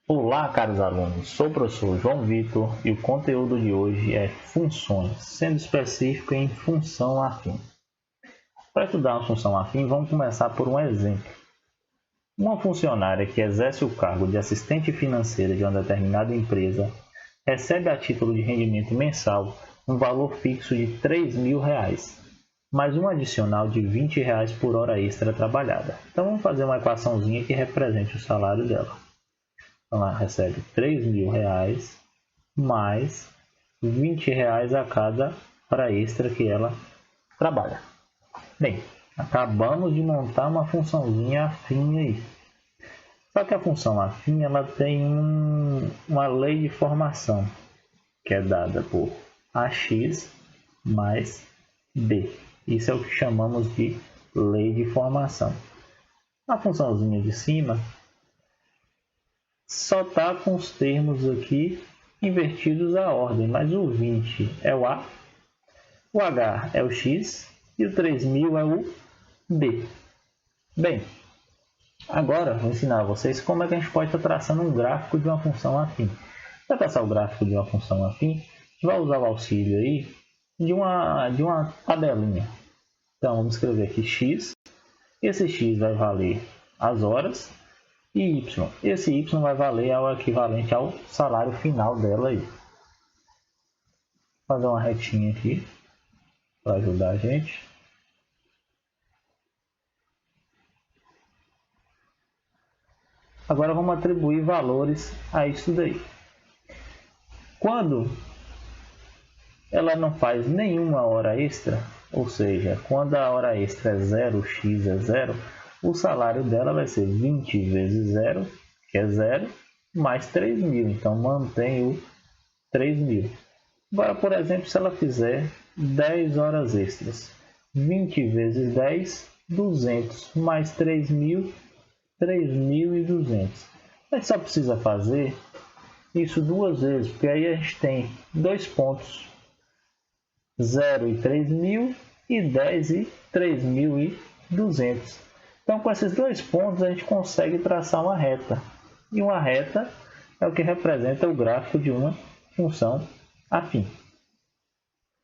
Olá, caros alunos, sou o professor João Vitor e o conteúdo de hoje é funções, sendo específico em função afim. Para estudar uma função afim, vamos começar por um exemplo. Uma funcionária que exerce o cargo de assistente financeira de uma determinada empresa recebe a título de rendimento mensal um valor fixo de R$ 3.000, mais um adicional de R$ 20 por hora extra trabalhada. Então vamos fazer uma equaçãozinha que represente o salário dela. Então, ela recebe R$ 3.000 mais R$ 20 a cada hora extra que ela trabalha. Bem, acabamos de montar uma funçãozinha afim aí. Só que a função afim ela tem uma lei de formação, que é dada por AX mais B. Isso é o que chamamos de lei de formação. A funçãozinha de cima só está com os termos aqui invertidos à ordem, mas o 20 é o A, o H é o X e o 3.000 é o B. Bem, agora vou ensinar a vocês como é que a gente pode estar traçando um gráfico de uma função afim. Para traçar o gráfico de uma função afim, a gente vai usar o auxílio aí de uma tabelinha. Então, vamos escrever aqui X. Esse X vai valer as horas. E Y. Esse Y vai valer o equivalente ao salário final dela aí. Vou fazer uma retinha aqui para ajudar a gente. Agora vamos atribuir valores a isso daí. Quando ela não faz nenhuma hora extra, ou seja, quando a hora extra é 0, x é 0, o salário dela vai ser 20 vezes 0, que é 0, mais 3.000. Então, mantém o 3.000. Agora, por exemplo, se ela fizer 10 horas extras. 20 vezes 10, 200. Mais 3.000, 3.200. A gente só precisa fazer isso duas vezes, porque aí a gente tem dois pontos. 0 e 3.000 e 10 e 3.200. Então, com esses dois pontos, a gente consegue traçar uma reta. E uma reta é o que representa o gráfico de uma função afim.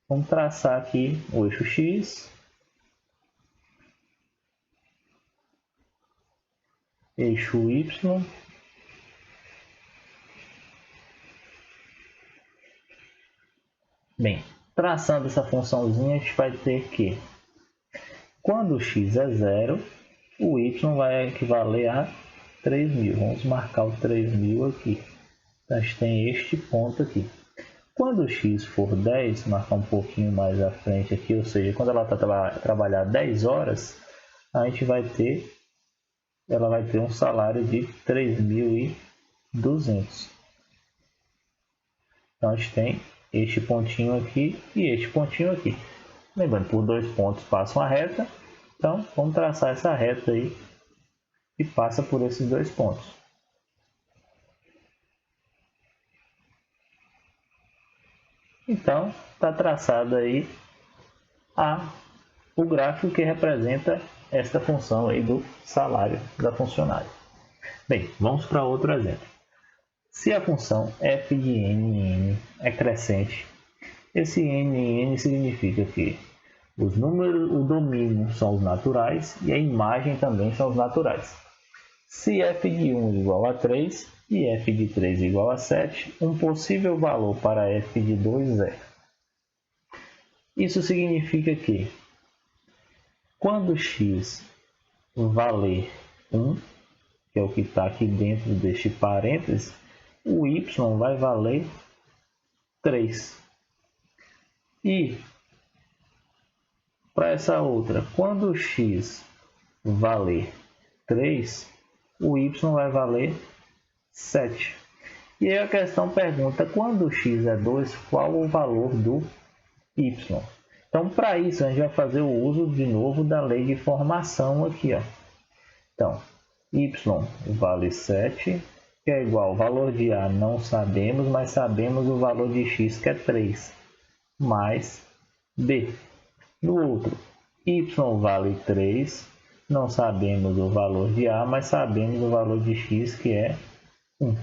Vamos traçar aqui o eixo X, eixo Y, bem, traçando essa funçãozinha, a gente vai ter que, quando x é 0, o y vai equivaler a 3.000. Vamos marcar o 3.000 aqui. Então, a gente tem este ponto aqui. Quando x for 10, marcar um pouquinho mais à frente aqui, ou seja, quando ela trabalhar 10 horas, ela vai ter um salário de 3.200. Então, a gente tem este pontinho aqui e este pontinho aqui. Lembrando, por dois pontos passa uma reta. Então, vamos traçar essa reta aí que passa por esses dois pontos. Então, está traçado aí o gráfico que representa esta função aí do salário da funcionária. Bem, vamos para outro exemplo. Se a função f de n é crescente, esse n significa que os números, o domínio são os naturais e a imagem também são os naturais. Se f de 1 igual a 3 e f de 3 igual a 7, um possível valor para f de 2 é. Isso significa que quando x valer 1, que é o que está aqui dentro deste parênteses, o y vai valer 3. E para essa outra, quando x valer 3, o y vai valer 7. E aí a questão pergunta, quando x é 2, qual o valor do y? Então, para isso, a gente vai fazer o uso de novo da lei de formação aqui. Ó. Então, y vale 7, que é igual ao valor de a não sabemos, mas sabemos o valor de x, que é 3, mais b. No outro, y vale 3, não sabemos o valor de a, mas sabemos o valor de x, que é 1.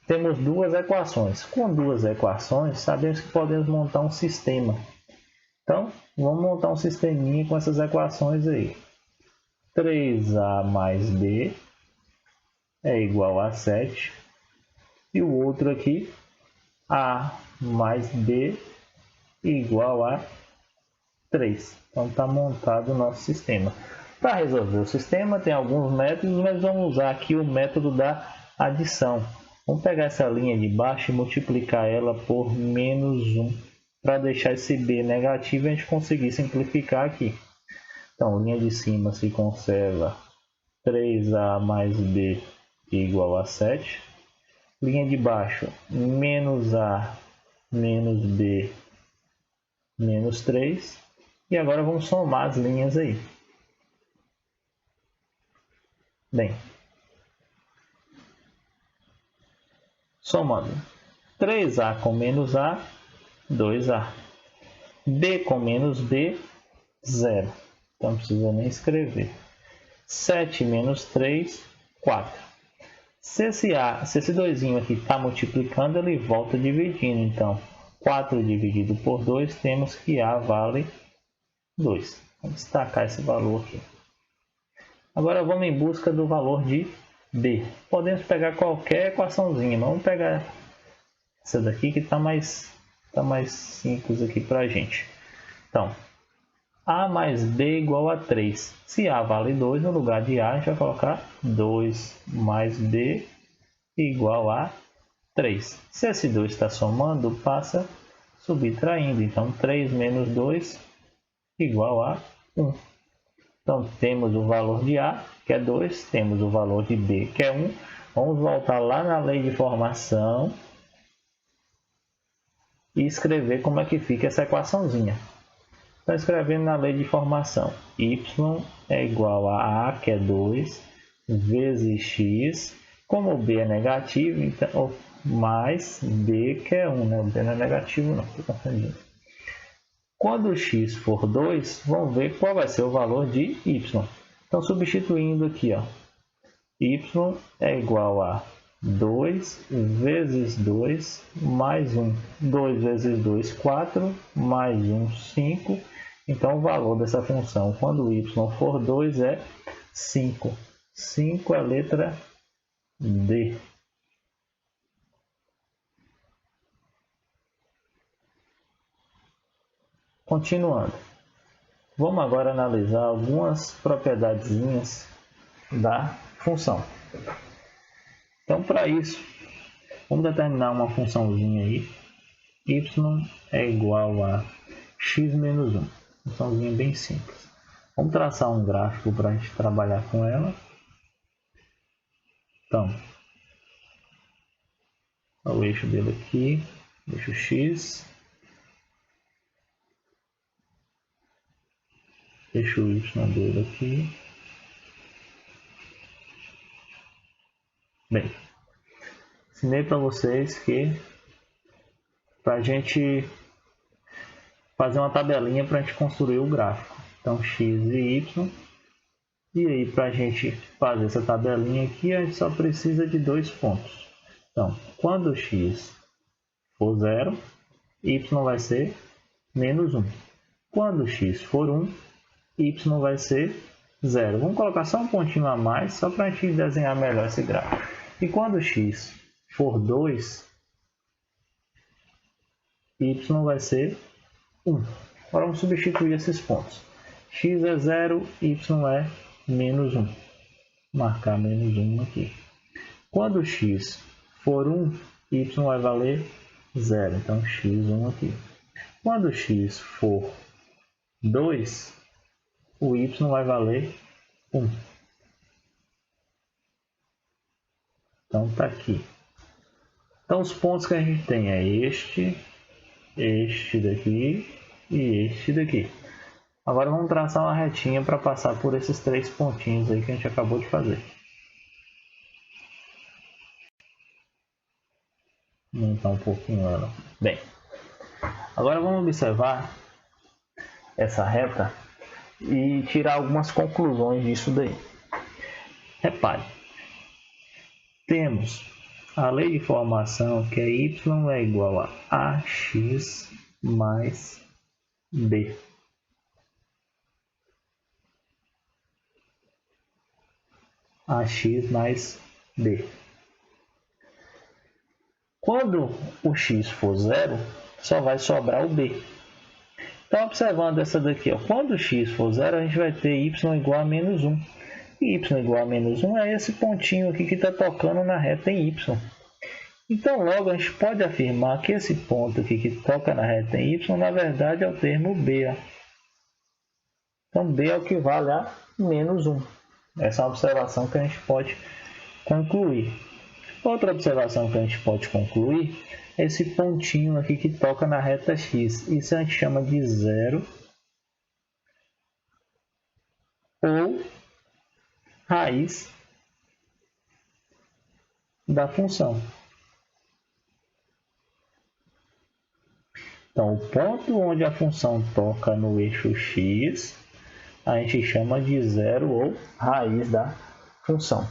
temos duas equações. Com duas equações, sabemos que podemos montar um sistema. Então, vamos montar um sisteminha com essas equações aí. 3a mais b é igual a 7. E o outro aqui, a mais b igual a 3. Então, está montado o nosso sistema. Para resolver o sistema, tem alguns métodos, mas vamos usar aqui o método da adição. Vamos pegar essa linha de baixo e multiplicar ela por menos 1, para deixar esse b negativo e a gente conseguir simplificar aqui. Então, linha de cima se conserva 3a mais b igual a 7. Linha de baixo, menos a menos b menos 3. E agora vamos somar as linhas aí. Bem, somando 3a com menos a, 2a. b com menos b, 0. Então não precisa nem escrever. 7 menos 3, 4. Se esse 2 aqui está multiplicando, ele volta dividindo. Então, 4 dividido por 2, temos que a vale 2. Vamos destacar esse valor aqui. Agora vamos em busca do valor de b. Podemos pegar qualquer equaçãozinha, mas vamos pegar essa daqui que está mais simples aqui para a gente. Então, a mais b igual a 3. Se a vale 2, no lugar de a, a gente vai colocar 2 mais b igual a 3. Se esse 2 está somando, passa subtraindo. Então, 3 menos 2 igual a 1. Então, temos o valor de a, que é 2, temos o valor de b, que é 1. Vamos voltar lá na lei de formação e escrever como é que fica essa equaçãozinha. Então, escrevendo na lei de formação, y é igual a, que é 2, vezes x, como b é negativo, então, mais b, que é 1, né? O b não é negativo não, estou confundindo. Quando x for 2, vamos ver qual vai ser o valor de y. Então, substituindo aqui, ó, y é igual a 2 vezes 2 mais 1. 2 vezes 2, 4, mais 1, 5. Então, o valor dessa função, quando y for 2, é 5. 5 é a letra D. Continuando. Vamos agora analisar algumas propriedadezinhas da função. Então, para isso, vamos determinar uma funçãozinha aí. Y é igual a x menos 1. Funçãozinha bem simples. Vamos traçar um gráfico para a gente trabalhar com ela. Então, o eixo dele aqui, eixo x. Eixo y dele aqui. Bem, ensinei para vocês que para a gente fazer uma tabelinha para a gente construir o gráfico. Então, x e y. E aí, para a gente fazer essa tabelinha aqui, a gente só precisa de 2 pontos. Então, quando x for 0, y vai ser menos 1. Quando x for 1, y vai ser 0. Vamos colocar só um pontinho a mais, só para a gente desenhar melhor esse gráfico. E quando x for 2, y vai ser 1. Agora vamos substituir esses pontos. X é 0, y é menos 1. Vou marcar menos 1 aqui. Quando x for 1, y vai valer 0. Então, x1 aqui. Quando x for 2, o y vai valer 1. Então, está aqui. Então, os pontos que a gente tem é este daqui e este daqui. Agora, vamos traçar uma retinha para passar por esses 3 pontinhos aí que a gente acabou de fazer. Vou montar um pouquinho ela. Bem, agora vamos observar essa reta e tirar algumas conclusões disso daí. Repare, temos a lei de formação, que é y é igual a ax mais b. Ax mais b. Quando o x for zero, só vai sobrar o b. Então, observando essa daqui, ó, quando o x for zero, a gente vai ter y igual a menos 1. E y igual a menos 1 é esse pontinho aqui que está tocando na reta em y. Então, logo, a gente pode afirmar que esse ponto aqui que toca na reta em y, na verdade, é o termo b. Ó. Então, b é o que vale a menos 1. Essa é uma observação que a gente pode concluir. Outra observação que a gente pode concluir é esse pontinho aqui que toca na reta x. Isso a gente chama de zero ou raiz da função. Então, o ponto onde a função toca no eixo x, a gente chama de zero ou raiz da função.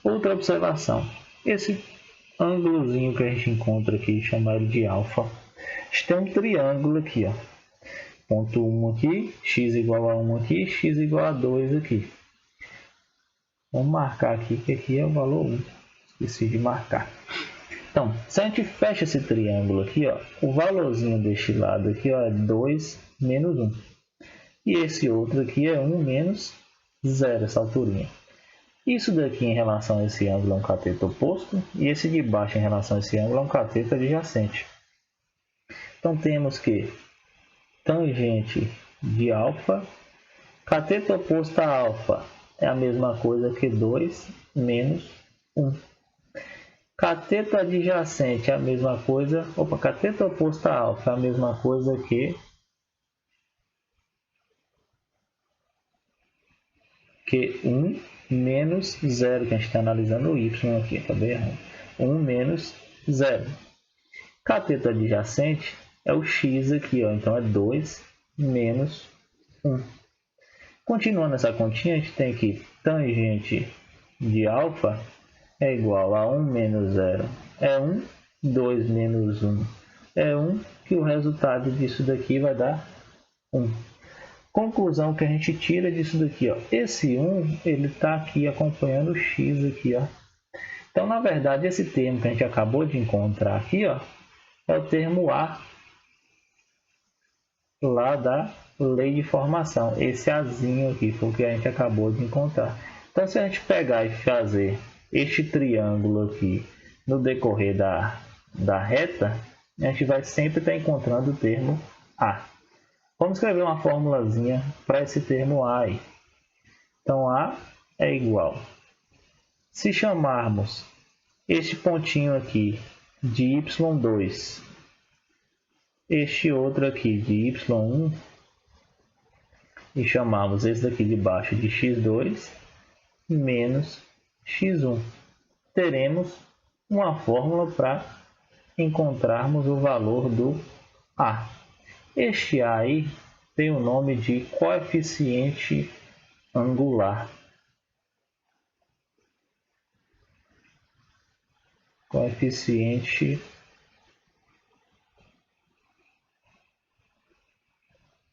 Outra observação, esse ângulozinho que a gente encontra aqui, chamado de alfa, a gente tem um triângulo aqui, ó. Ponto 1 aqui, x igual a 1 aqui, x igual a 2 aqui. Vamos marcar aqui, que aqui é o valor 1. Esqueci de marcar. Então, se a gente fecha esse triângulo aqui, ó, o valorzinho deste lado aqui, ó, é 2 menos 1. E esse outro aqui é 1 menos 0, essa alturinha. Isso daqui em relação a esse ângulo é um cateto oposto, e esse de baixo em relação a esse ângulo é um cateto adjacente. Então, temos que tangente de alfa, cateto oposto a alfa é a mesma coisa que 2 menos 1. Cateto adjacente é a mesma coisa, cateto oposto a alfa é a mesma coisa que 1 menos 0, que a gente está analisando o y aqui, acabei errando. 1 menos 0. Cateto adjacente é o x aqui, ó, então é 2 menos 1. Continuando essa continha, a gente tem que tangente de alfa é igual a 1 menos 0 é 1, 2 menos 1 é 1, que o resultado disso daqui vai dar 1. Conclusão que a gente tira disso daqui, ó. Esse 1, ele está aqui acompanhando o x aqui, ó. Então, na verdade, esse termo que a gente acabou de encontrar aqui, ó, é o termo A lá da lei de formação. Esse Azinho aqui foi o que a gente acabou de encontrar. Então, se a gente pegar e fazer este triângulo aqui no decorrer da reta, a gente vai sempre estar encontrando o termo A. Vamos escrever uma formulazinha para esse termo A aí. Então, A é igual. Se chamarmos este pontinho aqui de y2, este outro aqui de y1, e chamarmos esse daqui de baixo de x2 menos x1, teremos uma fórmula para encontrarmos o valor do A. Este A aí tem o nome de coeficiente angular. Coeficiente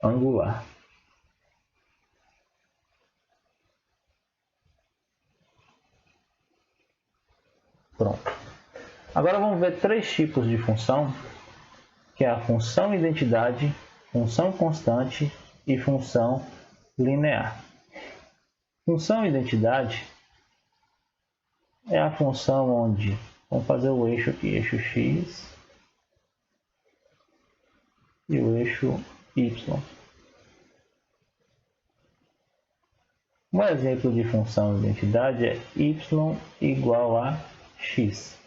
angular. Pronto. Agora vamos ver três tipos de função, que é a função identidade, função constante e função linear. Função identidade é a função onde, vamos fazer o eixo aqui, eixo x e o eixo y. Um exemplo de função identidade é y igual a x.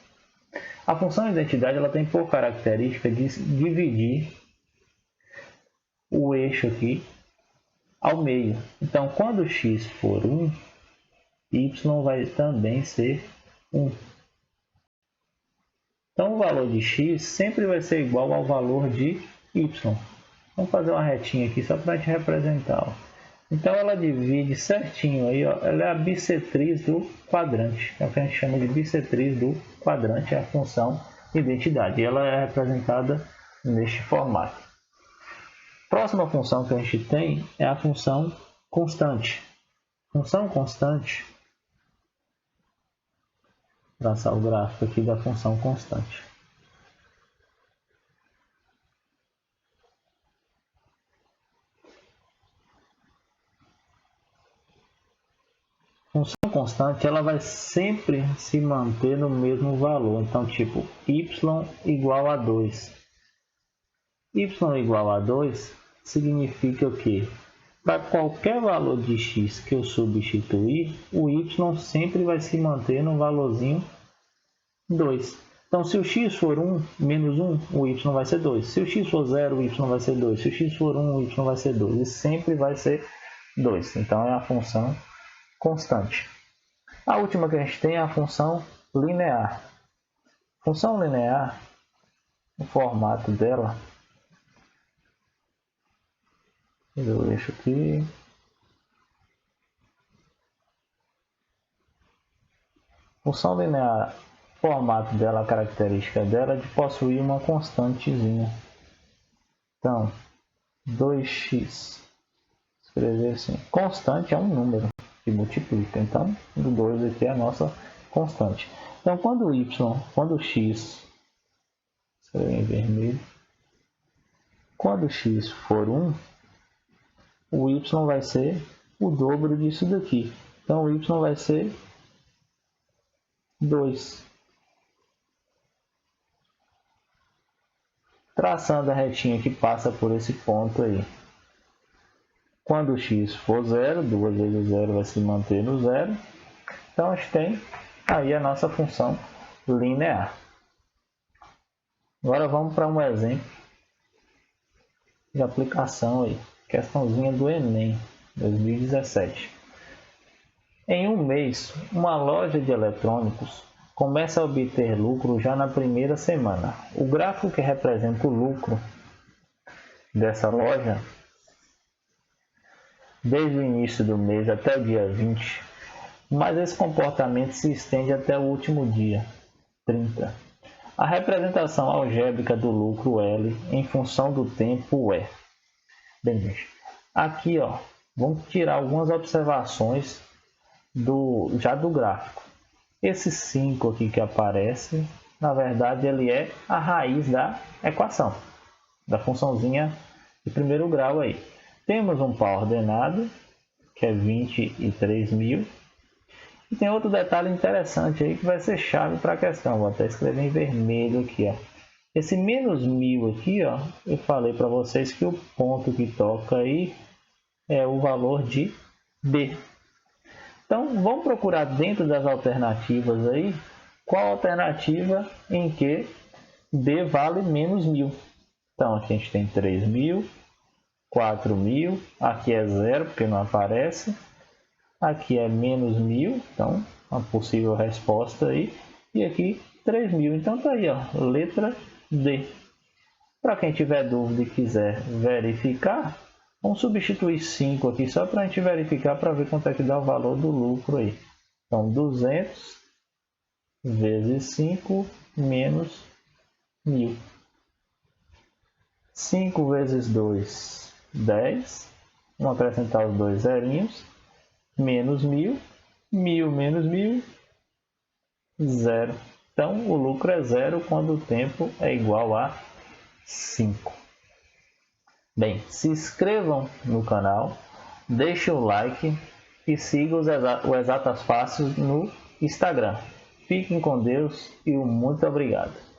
A função identidade ela tem por característica de dividir o eixo aqui ao meio. Então, quando x for 1, y vai também ser 1. Então, o valor de x sempre vai ser igual ao valor de y. Vamos fazer uma retinha aqui só para a gente representar. Ó. Então ela divide certinho aí, ó, ela é a bissetriz do quadrante, é o que a gente chama de bissetriz do quadrante, é a função identidade, e ela é representada neste formato. Próxima função que a gente tem é a função constante. Função constante, vou traçar o gráfico aqui da função constante. Função constante, ela vai sempre se manter no mesmo valor. Então, tipo, y igual a 2. Y igual a 2 significa o quê? Para qualquer valor de x que eu substituir, o y sempre vai se manter no valorzinho 2. Então, se o x for 1, menos 1, o y vai ser 2. Se o x for 0, o y vai ser 2. Se o x for 1, o y vai ser 2. E sempre vai ser 2. Então, é a função constante. A última que a gente tem é a função linear. Função linear, o formato dela, eu deixo aqui. Função linear, o formato dela, a característica dela é de possuir uma constantezinha. Então, 2x, escrever assim, constante é um número que multiplica, então o 2 aqui é a nossa constante. Então quando o x, escrever em vermelho, quando x for 1, o y vai ser o dobro disso daqui, então o y vai ser 2. Traçando a retinha que passa por esse ponto aí. Quando x for 0, 2 vezes 0 vai se manter no 0. Então, a gente tem aí a nossa função linear. Agora vamos para um exemplo de aplicação aí. Questãozinha do Enem 2017. Em um mês, uma loja de eletrônicos começa a obter lucro já na primeira semana. O gráfico que representa o lucro dessa loja desde o início do mês até o dia 20, mas esse comportamento se estende até o último dia, 30. A representação algébrica do lucro L em função do tempo é. Bem, gente, aqui ó, vamos tirar algumas observações já do gráfico. Esse 5 aqui que aparece, na verdade ele é a raiz da equação, da funçãozinha de primeiro grau aí. Temos um par ordenado, que é 23.000. E tem outro detalhe interessante aí que vai ser chave para a questão. Vou até escrever em vermelho aqui, ó. Esse menos 1.000 aqui, ó, eu falei para vocês que o ponto que toca aí é o valor de B. Então, vamos procurar dentro das alternativas aí, qual alternativa em que B vale menos 1.000. Então, aqui a gente tem 3.000. 4.000, aqui é 0 porque não aparece, aqui é menos 1.000, então a possível resposta aí, e aqui 3.000, então tá aí, ó, letra D. Para quem tiver dúvida e quiser verificar, vamos substituir 5 aqui só para a gente verificar para ver quanto é que dá o valor do lucro aí. Então 200 vezes 5 menos 1.000. 5 vezes 2, 10, vamos acrescentar os dois zerinhos, menos 1.000, 1.000 menos 1.000, 0. Então, o lucro é 0 quando o tempo é igual a 5. Bem, se inscrevam no canal, deixem o like e sigam o Exatas Fáceis no Instagram. Fiquem com Deus e muito obrigado.